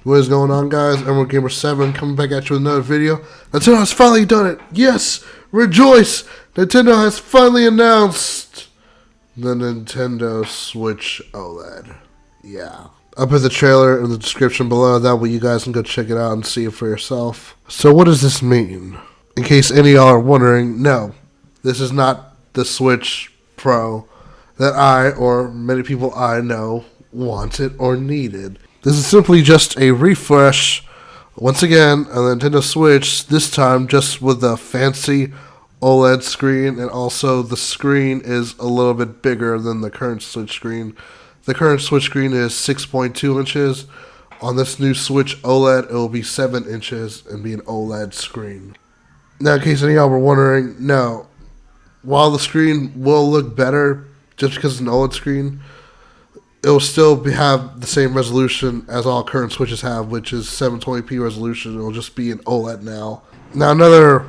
What is going on, guys? Emerald Gamer 7 coming back at you with another video. Nintendo has finally done it. Yes, rejoice! Nintendo has finally announced the Nintendo Switch Oled. Yeah. I'll put the trailer in the description below. That way you guys can go check it out and see it for yourself. So what does this mean? In case any of y'all are wondering, no. This is not the Switch Pro that I, or many people I know, wanted or needed. This is simply just a refresh, once again, on the Nintendo Switch, this time just with a fancy OLED screen, and also the screen is a little bit bigger than the current Switch screen. The current Switch screen is 6.2 inches. On this new Switch OLED, it will be 7 inches and be an OLED screen. Now, in case any of y'all were wondering, no. While the screen will look better, just because it's an OLED screen, it will still have the same resolution as all current Switches have, which is 720p resolution. It will just be an OLED now. Now, another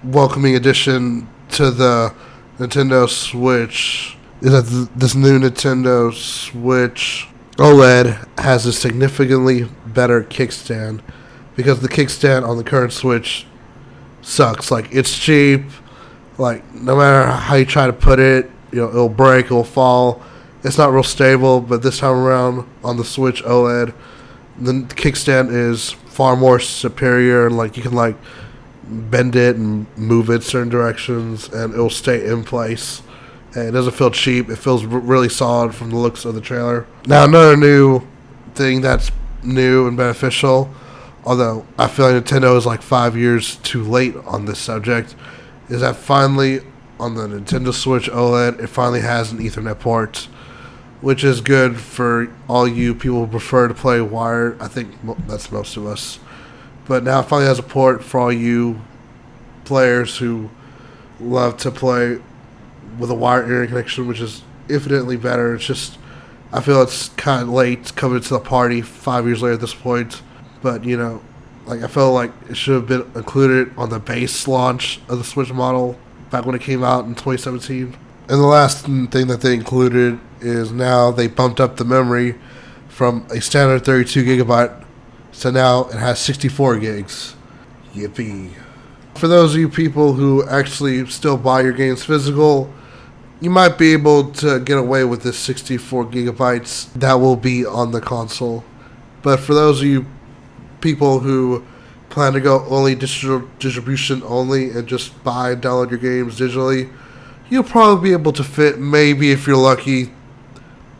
welcoming addition to the Nintendo Switch is that this new Nintendo Switch OLED has a significantly better kickstand, because the kickstand on the current Switch sucks. Like, it's cheap. Like, no matter how you try to put it, it'll break, it'll fall. It's not real stable, but this time around on the Switch OLED, the kickstand is far more superior. Like, you can bend it and move it certain directions, and it'll stay in place. And it doesn't feel cheap. It feels really solid from the looks of the trailer. Now, another new thing that's new and beneficial, although I feel like Nintendo is 5 years too late on this subject, is that finally on the Nintendo Switch OLED, it finally has an Ethernet port, which is good for all you people who prefer to play wired. I think that's most of us. But now it finally has a port for all you players who love to play with a wired internet connection, which is infinitely better. It's just, I feel it's kind of late coming to the party 5 years later at this point. But, I felt like it should have been included on the base launch of the Switch model back when it came out in 2017. And the last thing that they included is now they bumped up the memory from a standard 32 gigabyte, so now it has 64 gigs. Yippee. For those of you people who actually still buy your games physical, you might be able to get away with this 64 gigabytes that will be on the console. But for those of you people who plan to go only distribution only and just buy and download your games digitally, you'll probably be able to fit, maybe if you're lucky,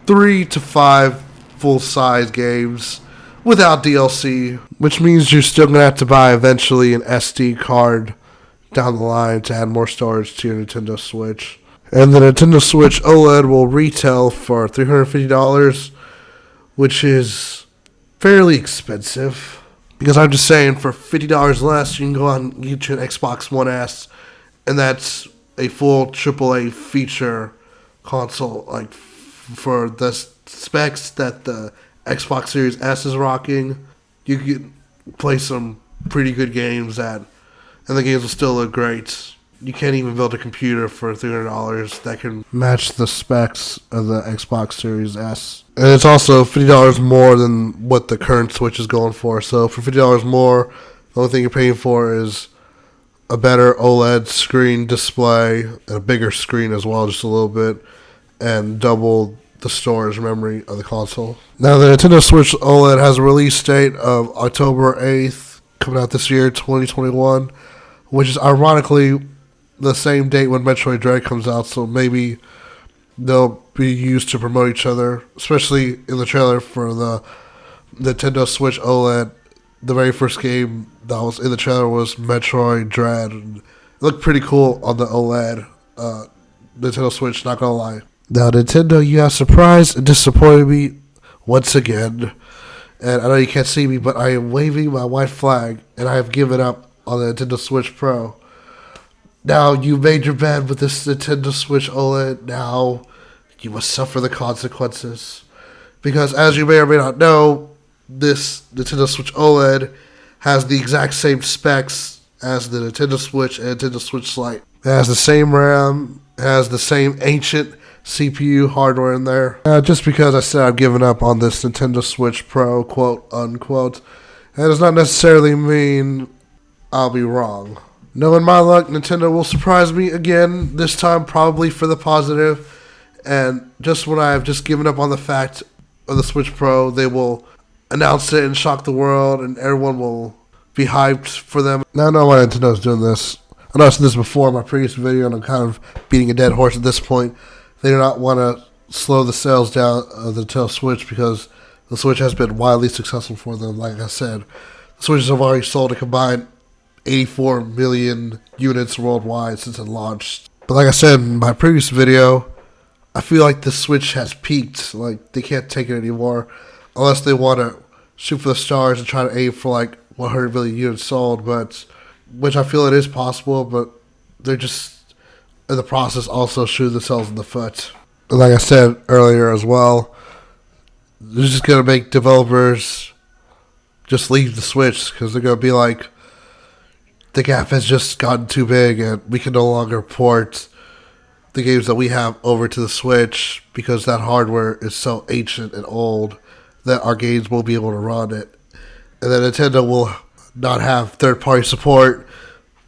3 to 5 full-size games without DLC, which means you're still going to have to buy eventually an SD card down the line to add more storage to your Nintendo Switch. And the Nintendo Switch OLED will retail for $350, which is fairly expensive. Because I'm just saying, for $50 less, you can go out and get you an Xbox One S, and that's a full AAA feature console. For the specs that the Xbox Series S is rocking, you can play some pretty good games and the games will still look great. You can't even build a computer for $300 that can match the specs of the Xbox Series S. And it's also $50 more than what the current Switch is going for. So for $50 more, the only thing you're paying for is a better OLED screen display, and a bigger screen as well, just a little bit, and double the storage memory of the console. Now, the Nintendo Switch OLED has a release date of October 8th, coming out this year, 2021, which is ironically the same date when Metroid Dread comes out, so maybe they'll be used to promote each other, especially in the trailer for the Nintendo Switch OLED. The very first game that was in the trailer was Metroid Dread. It looked pretty cool on the OLED Nintendo Switch, not gonna lie. Now, Nintendo, you have surprised and disappointed me once again. And I know you can't see me, but I am waving my white flag, and I have given up on the Nintendo Switch Pro. Now, you made your bed with this Nintendo Switch OLED. Now, you must suffer the consequences. Because, as you may or may not know, this Nintendo Switch OLED has the exact same specs as the Nintendo Switch and Nintendo Switch Lite. It has the same RAM, it has the same ancient CPU hardware in there. Just because I said I've given up on this Nintendo Switch Pro, quote unquote, that does not necessarily mean I'll be wrong. Knowing my luck, Nintendo will surprise me again, this time probably for the positive. And just when I've just given up on the fact of the Switch Pro, they will announce it and shock the world, and everyone will be hyped for them. Now I know why Nintendo's doing this. I know I've said this before in my previous video, and I'm kind of beating a dead horse at this point. They do not want to slow the sales down of the Nintendo Switch because the Switch has been wildly successful for them. Like I said, the Switches have already sold a combined 84 million units worldwide since it launched. But like I said in my previous video, I feel like the Switch has peaked. Like, they can't take it anymore unless they want to shoot for the stars and try to aim for like 100 million units sold, but which I feel it is possible, but they're just in the process also shooting themselves in the foot. And like I said earlier as well, they're just going to make developers just leave the Switch because they're going to be like, the gap has just gotten too big and we can no longer port the games that we have over to the Switch because that hardware is so ancient and old that our games won't be able to run it. And then Nintendo will not have third-party support,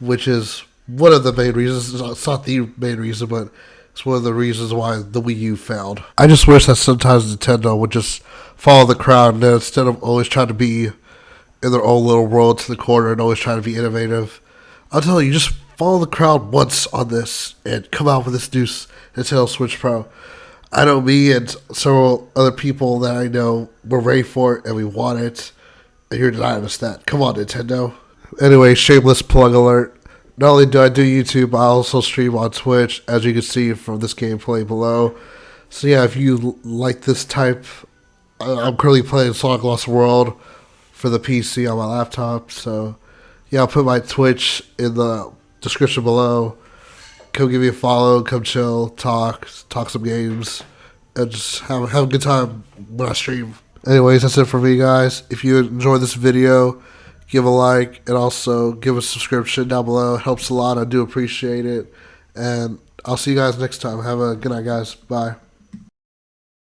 which is one of the main reasons. It's not the main reason, but it's one of the reasons why the Wii U failed. I just wish that sometimes Nintendo would just follow the crowd and instead of always trying to be in their own little world to the corner and always trying to be innovative. I'll tell you, just follow the crowd once on this and come out with this new Nintendo Switch Pro. I know me and several other people that I know were ready for it and we want it, and you're denying us that. Come on, Nintendo. Anyway, shameless plug alert. Not only do I do YouTube, I also stream on Twitch, as you can see from this gameplay below. So yeah, if you like this type, I'm currently playing Sonic Lost World for the PC on my laptop. So yeah, I'll put my Twitch in the description below. Come give me a follow, come chill, talk some games, and just have a good time when I stream. Anyways, that's it for me, guys. If you enjoyed this video, give a like and also give a subscription down below. It helps a lot. I do appreciate it. And I'll see you guys next time. Have a good night, guys. Bye.